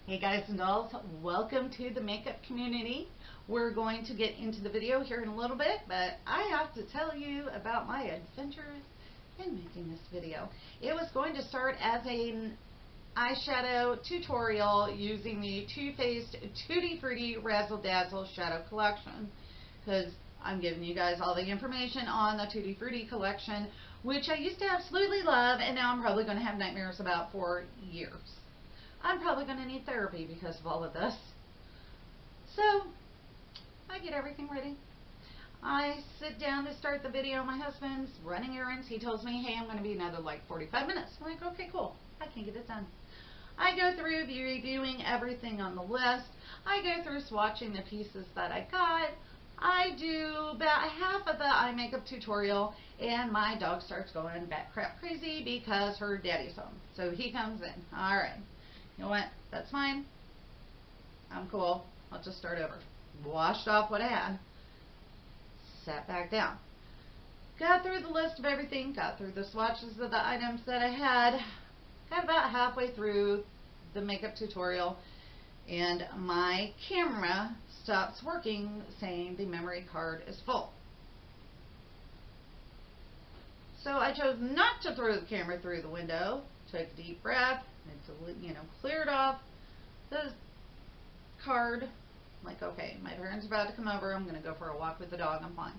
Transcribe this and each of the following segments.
Hey guys and dolls, welcome to the makeup community. We're going to get into the video here in a little bit, but I have to tell you about my adventures in making this video. It was going to start as an eyeshadow tutorial using the Too Faced Tutti Frutti Razzle Dazzle Shadow Collection, because I'm giving you guys all the information on the Tutti Frutti collection, which I used to absolutely love, and now I'm probably going to have nightmares about for years. I'm probably going to need therapy because of all of this. So, I get everything ready. I sit down to start the video. My husband's running errands. He tells me, hey, I'm going to be another like 45 minutes. I'm like, okay, cool. I can get it done. I go through reviewing everything on the list. I go through swatching the pieces that I got. I do about half of the eye makeup tutorial, and my dog starts going bat crap crazy because her daddy's home. So he comes in. All right. You know what? That's fine. I'm cool. I'll just start over. Washed off what I had. Sat back down. Got through the list of everything. Got through the swatches of the items that I had. Got about halfway through the makeup tutorial, and my camera stops working, saying the memory card is full. So I chose not to throw the camera through the window. Took a deep breath. It's, cleared off the card. Like, okay, my parents are about to come over. I'm going to go for a walk with the dog. I'm fine.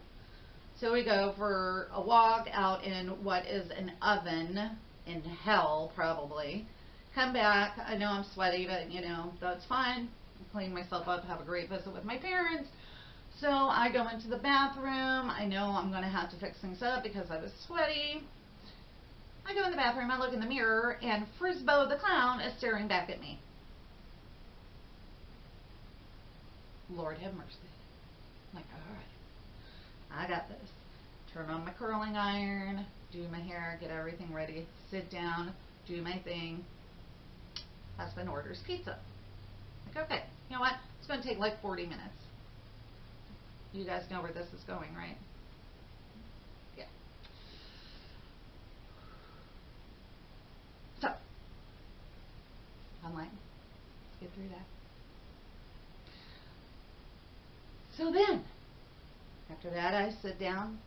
So we go for a walk out in what is an oven in hell, probably. Come back. I know I'm sweaty, but, that's fine. Clean myself up, have a great visit with my parents. So I go into the bathroom. I know I'm going to have to fix things up because I was sweaty. I go in the bathroom, I look in the mirror, and Frisbo the clown is staring back at me. Lord have mercy. I'm like, alright, I got this. Turn on my curling iron, do my hair, get everything ready, sit down, do my thing. Husband orders pizza. Like, okay, you know what? It's going to take like 40 minutes. You guys know where this is going, right? Yeah. So, I'm like, let's get through that. So then, after that, I sit down.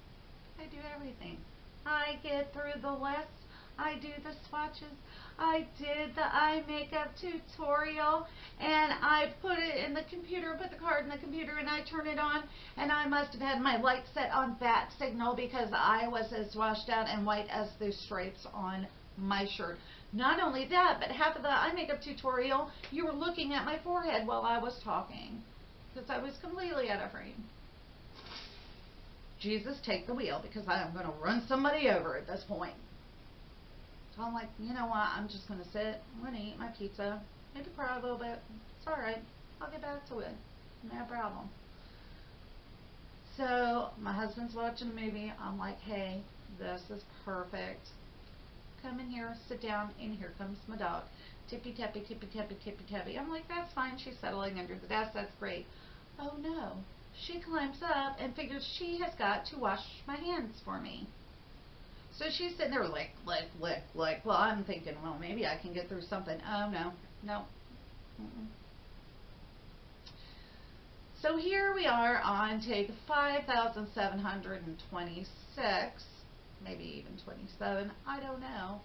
I do everything. I get through the list. I do the swatches. I did the eye makeup tutorial, and I put it in the computer, put the card in the computer, and I turn it on, and I must have had my light set on bat signal because I was as washed out and white as the stripes on my shirt. Not only that, but half of the eye makeup tutorial, you were looking at my forehead while I was talking because I was completely out of frame. Jesus, take the wheel, because I am going to run somebody over at this point. So I'm like, you know what, I'm just going to sit, I'm going to eat my pizza, maybe cry a little bit. It's alright, I'll get back to it. No problem. So my husband's watching a movie. I'm like, hey, this is perfect. Come in here, sit down, and here comes my dog. Tippy tappy, tippy tappy, tippy tappy. I'm like, that's fine, she's settling under the desk, that's great. Oh no. She climbs up and figures she has got to wash my hands for me. So she's sitting there lick, lick, lick, lick. Well, I'm thinking, well, maybe I can get through something. Oh, no. No. Mm-mm. So here we are on take 5,726, maybe even 27. I don't know.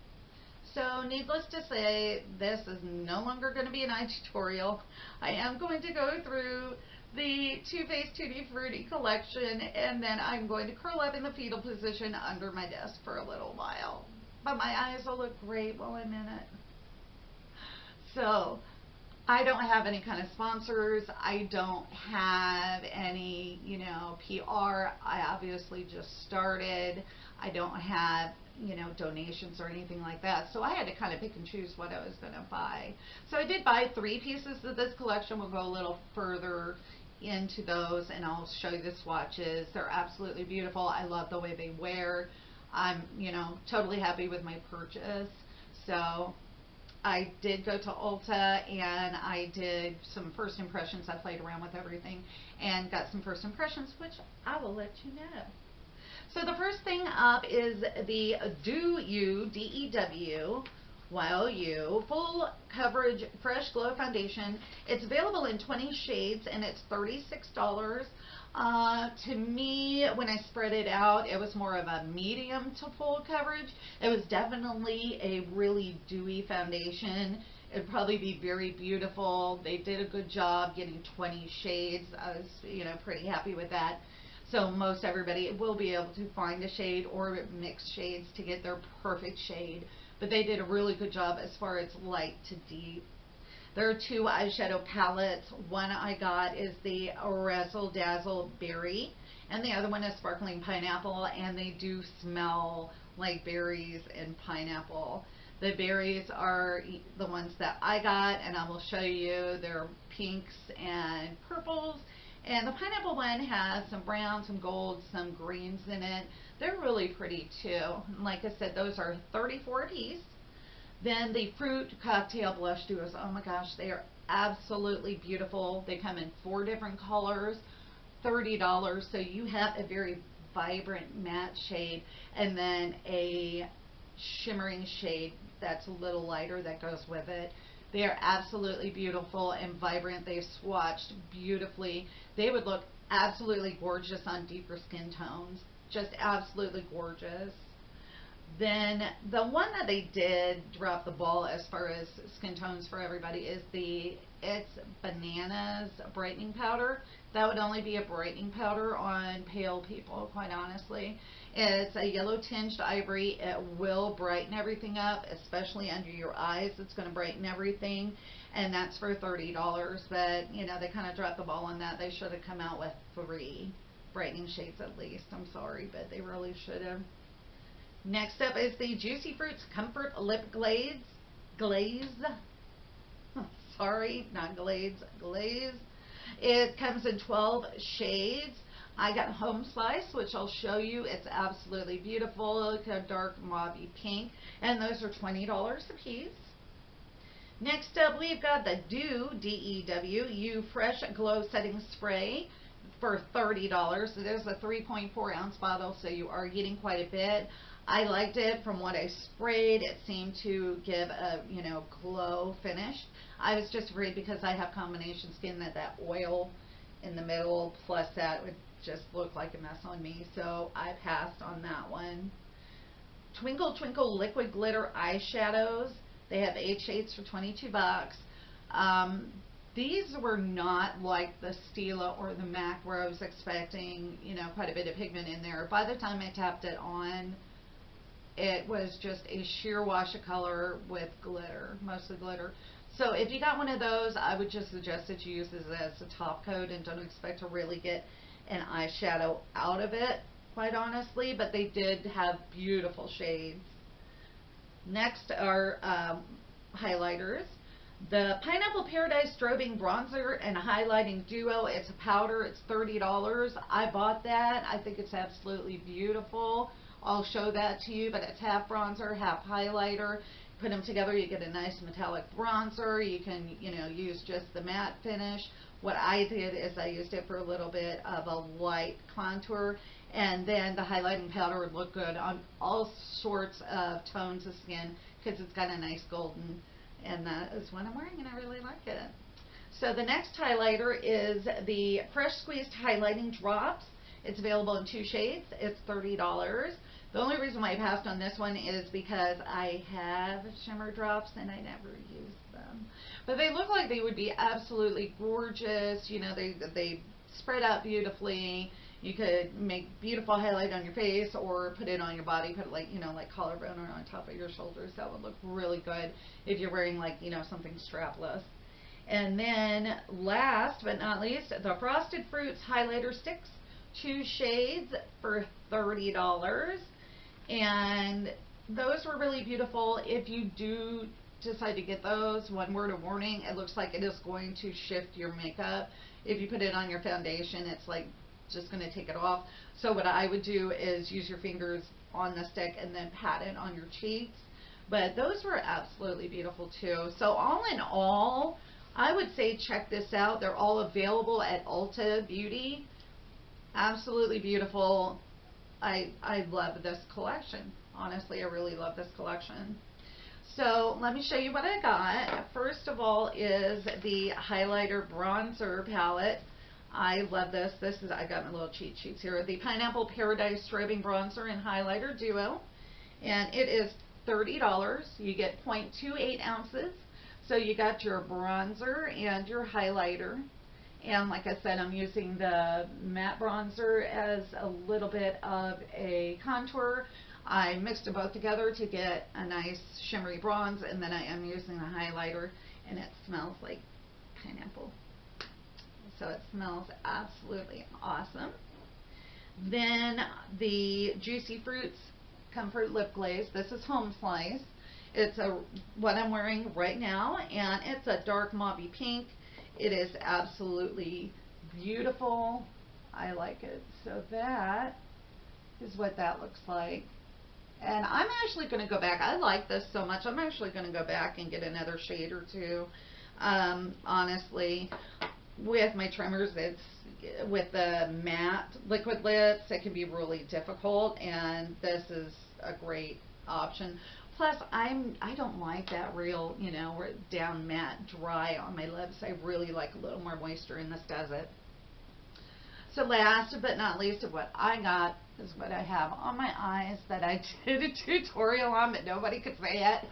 So needless to say, this is no longer going to be an eye tutorial. I am going to go through the Too Faced Tutti Frutti collection, and then I'm going to curl up in the fetal position under my desk for a little while. But my eyes will look great while I'm in it. So I don't have any kind of sponsors. I don't have any, PR. I obviously just started. I don't have, donations or anything like that. So I had to kind of pick and choose what I was going to buy. So I did buy 3 pieces of this collection. We'll go a little further into those, and I'll show you the swatches. They're absolutely beautiful. I love the way they wear. I'm, totally happy with my purchase. So I did go to Ulta, and I did some first impressions. I played around with everything and got some first impressions, which I will let you know. So the first thing up is the Do You, D-E-W, YOU Full Coverage Fresh Glow Foundation. It's available in 20 shades and it's $36. To me, when I spread it out, it was more of a medium to full coverage. It was definitely a really dewy foundation. It'd probably be very beautiful. They did a good job getting 20 shades. I was, pretty happy with that. So most everybody will be able to find a shade or mix shades to get their perfect shade. But they did a really good job as far as light to deep. There are 2 eyeshadow palettes. One I got is the Razzle Dazzle Berry, and the other one is Sparkling Pineapple, and they do smell like berries and pineapple. The berries are the ones that I got, and I will show you. They're pinks and purples, and the pineapple one has some brown, some gold, some greens in it. They're really pretty too. Like I said, those are $34 a piece. Then the Fruit Cocktail Blush Duos. Oh my gosh, they are absolutely beautiful. They come in 4 different colors, $30. So you have a very vibrant matte shade and then a shimmering shade that's a little lighter that goes with it. They are absolutely beautiful and vibrant. They've swatched beautifully. They would look absolutely gorgeous on deeper skin tones. Just absolutely gorgeous. Then the one that they did drop the ball as far as skin tones for everybody is It's Bananas brightening powder. That would only be a brightening powder on pale people, quite honestly. It's a yellow tinged ivory. It will brighten everything up, especially under your eyes. It's going to brighten everything, and that's for $30. But they kind of dropped the ball on that. They should have come out with 3 brightening shades at least. I'm sorry, but they really should have. Next up is the Juicy Fruits Comfort Lip Glaze. Sorry, not glaze. Glaze. It comes in 12 shades. I got Home Slice, which I'll show you. It's absolutely beautiful. It's a dark mauvey pink, and those are $20 a piece. Next up, we've got the DEW Fresh Glow Setting Spray for $30. It is a 3.4 ounce bottle, so you are getting quite a bit. I liked it from what I sprayed. It seemed to give a, glow finish. I was just afraid because I have combination skin that oil in the middle plus that would just look like a mess on me. So I passed on that one. Twinkle Twinkle Liquid Glitter Eyeshadows. They have 8 shades for $22. These were not like the Stila or the MAC where I was expecting, quite a bit of pigment in there. By the time I tapped it on, it was just a sheer wash of color with glitter, mostly glitter. So if you got one of those, I would just suggest that you use this as a top coat and don't expect to really get an eyeshadow out of it, quite honestly, but they did have beautiful shades. Next are highlighters. The Pineapple Paradise Strobing Bronzer and Highlighting Duo. It's a powder. It's $30. I bought that. I think it's absolutely beautiful. I'll show that to you, but it's half bronzer, half highlighter. Put them together, you get a nice metallic bronzer. You can, use just the matte finish. What I did is I used it for a little bit of a light contour, and then the highlighting powder would look good on all sorts of tones of skin because it's got a nice golden, and that is what I'm wearing, and I really like it. So the next highlighter is the Fresh Squeezed Highlighting Drops. It's available in 2 shades. It's $30. The only reason why I passed on this one is because I have shimmer drops and I never use them. But they look like they would be absolutely gorgeous. They spread out beautifully. You could make beautiful highlight on your face or put it on your body, put it like collarbone or on top of your shoulders. That would look really good if you're wearing something strapless. And then last but not least, the Frosted Fruits Highlighter Sticks. 2 shades for $30, and those were really beautiful. If you do decide to get those, one word of warning, it looks like it is going to shift your makeup. If you put it on your foundation, it's like just going to take it off. So what I would do is use your fingers on the stick and then pat it on your cheeks. But those were absolutely beautiful too. So all in all, I would say check this out. They're all available at Ulta Beauty. Absolutely beautiful. I love this collection. Honestly, I really love this collection. So let me show you what I got. First of all is the highlighter bronzer palette. I love this. I got my little cheat sheets here. The Pineapple Paradise Strobing Bronzer and Highlighter Duo. And it is $30. You get 0.28 ounces. So you got your bronzer and your highlighter. And like I said, I'm using the matte bronzer as a little bit of a contour. I mixed them both together to get a nice shimmery bronze, and then I am using the highlighter, and it smells like pineapple. So it smells absolutely awesome. Then the Juicy Fruits Comfort Lip Glaze. This is Home Slice. It's what I'm wearing right now, and it's a dark mauvey pink. It is absolutely beautiful. I like it. So that is what that looks like. And I'm actually going to go back. I like this so much. I'm actually going to go back and get another shade or two. Honestly, with my trimmers, it's with the matte liquid lips, it can be really difficult, and this is a great option. Plus, I don't like that real, down matte dry on my lips. I really like a little more moisture, and this does it. So last but not least of what I got is what I have on my eyes that I did a tutorial on, but nobody could say it.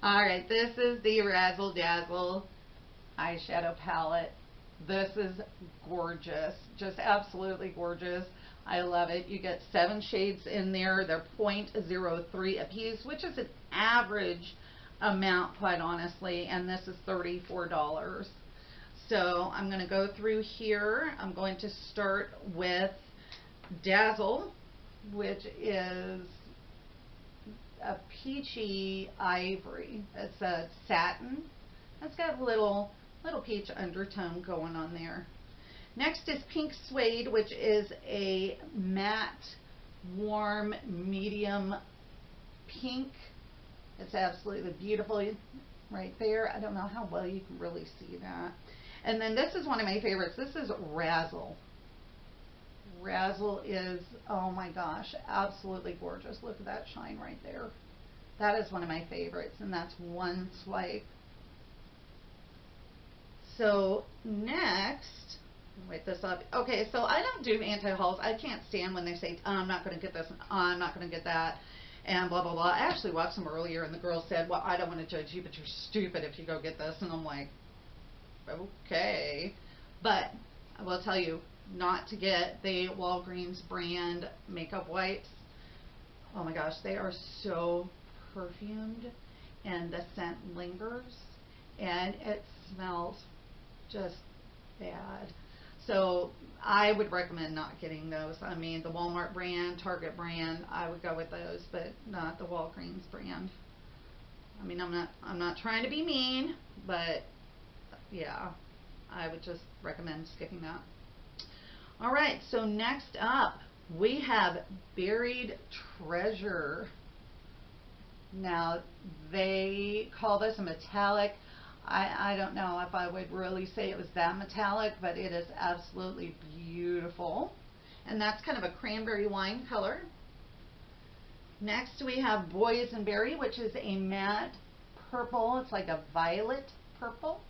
Alright, this is the Razzle Dazzle eyeshadow palette. This is gorgeous. Just absolutely gorgeous. I love it. You get 7 shades in there. They're 0.03 a piece, which is an average amount, quite honestly, and this is $34. So I'm going to go through here. I'm going to start with Dazzle, which is a peachy ivory. It's a satin. It's got a little peach undertone going on there. Next is Pink Suede, which is a matte, warm, medium pink. It's absolutely beautiful right there. I don't know how well you can really see that. And then this is one of my favorites. This is Razzle. Razzle is, oh my gosh, absolutely gorgeous. Look at that shine right there. That is one of my favorites, and that's one swipe. So next, wait this up. Okay, so I don't do anti-hauls. I can't stand when they say, oh, I'm not going to get this, oh, I'm not going to get that, and blah, blah, blah. I actually watched them earlier, and the girl said, well, I don't want to judge you, but you're stupid if you go get this. And I'm like, okay. But I will tell you not to get the Walgreens brand makeup wipes. Oh my gosh, they are so perfumed, and the scent lingers, and it smells just bad. So I would recommend not getting those. I mean, the Walmart brand, Target brand, I would go with those, but not the Walgreens brand. I mean, I'm not trying to be mean, but yeah, I would just recommend skipping that. All right, so next up we have Buried Treasure. Now they call this a metallic. I don't know if I would really say it was that metallic, but it is absolutely beautiful. And that's kind of a cranberry wine color. Next we have Boysenberry, which is a matte purple. It's like a violet purple.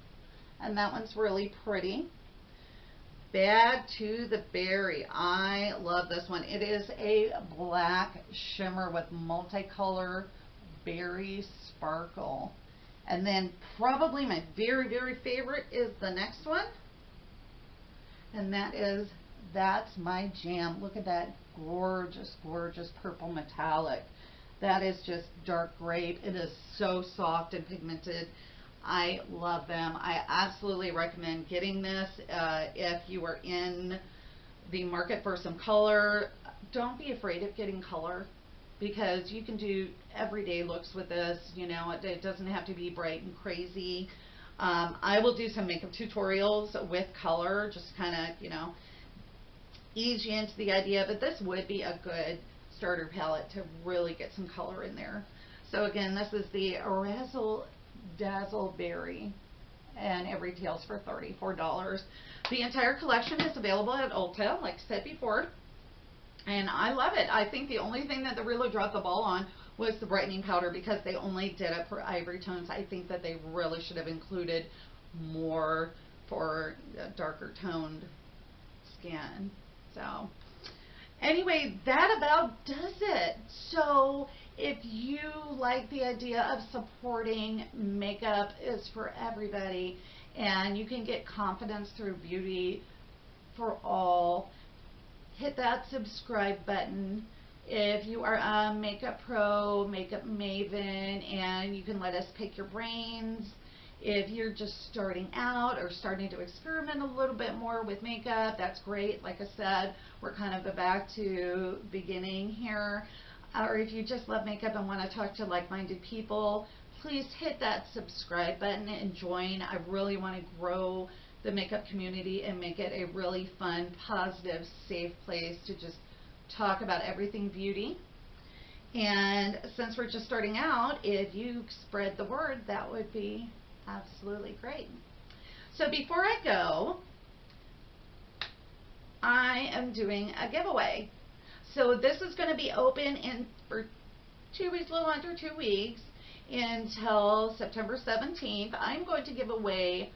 And that one's really pretty. Bad to the Berry. I love this one. It is a black shimmer with multicolor berry sparkle. And then probably my very, very favorite is the next one. And that's my jam. Look at that gorgeous, gorgeous purple metallic. That is just dark grape. It is so soft and pigmented. I love them. I absolutely recommend getting this if you are in the market for some color. Don't be afraid of getting color, because you can do everyday looks with this. It doesn't have to be bright and crazy. I will do some makeup tutorials with color, just kind of, ease you into the idea, but this would be a good starter palette to really get some color in there. So again, this is the Razzle Dazzle Berry, and it retails for $34. The entire collection is available at Ulta, like I said before, and I love it. I think the only thing that they really dropped the ball on was the brightening powder because they only did it for ivory tones. I think that they really should have included more for darker toned skin. So anyway, that about does it. So if you like the idea of supporting makeup is for everybody, and you can get confidence through beauty for all, hit that subscribe button. If you are a makeup pro, makeup maven, and you can let us pick your brains. If you're just starting out or starting to experiment a little bit more with makeup, that's great. Like I said, we're kind of back to beginning here. Or if you just love makeup and want to talk to like-minded people, please hit that subscribe button and join. I really want to grow the makeup community and make it a really fun, positive, safe place to just talk about everything beauty. And since we're just starting out, if you spread the word, that would be absolutely great. So before I go, I am doing a giveaway. So this is going to be open for 2 weeks, a little under 2 weeks, until September 17th. I'm going to give away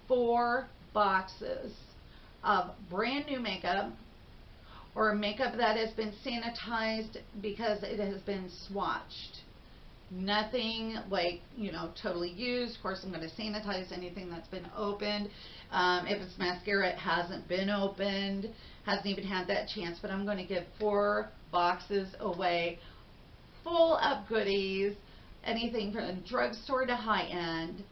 4 boxes of brand new makeup, or makeup that has been sanitized because it has been swatched. Nothing like, you know, totally used. Of course, I'm going to sanitize anything that's been opened. If it's mascara, it hasn't been opened, hasn't even had that chance, but I'm going to give 4 boxes away full of goodies, anything from the drugstore to high-end.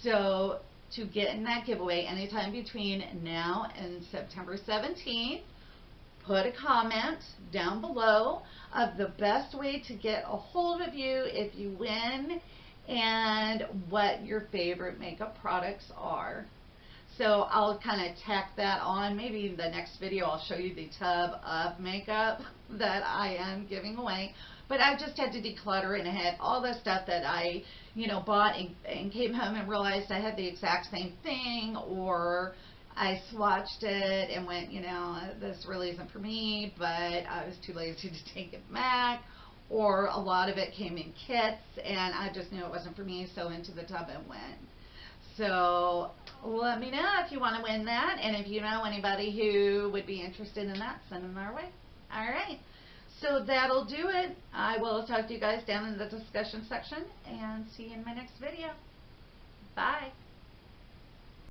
So to get in that giveaway anytime between now and September 17th, put a comment down below of the best way to get a hold of you if you win and what your favorite makeup products are. So I'll kind of tack that on. Maybe in the next video I'll show you the tub of makeup that I am giving away. But I just had to declutter, and I had all the stuff that I, you know, bought and came home and realized I had the exact same thing, or I swatched it and went, you know, this really isn't for me, but I was too lazy to take it back, or a lot of it came in kits and I just knew it wasn't for me, so into the tub it went. So let me know if you want to win that, and if you know anybody who would be interested in that, send them our way. All right, so that'll do it. I will talk to you guys down in the discussion section and see you in my next video. Bye.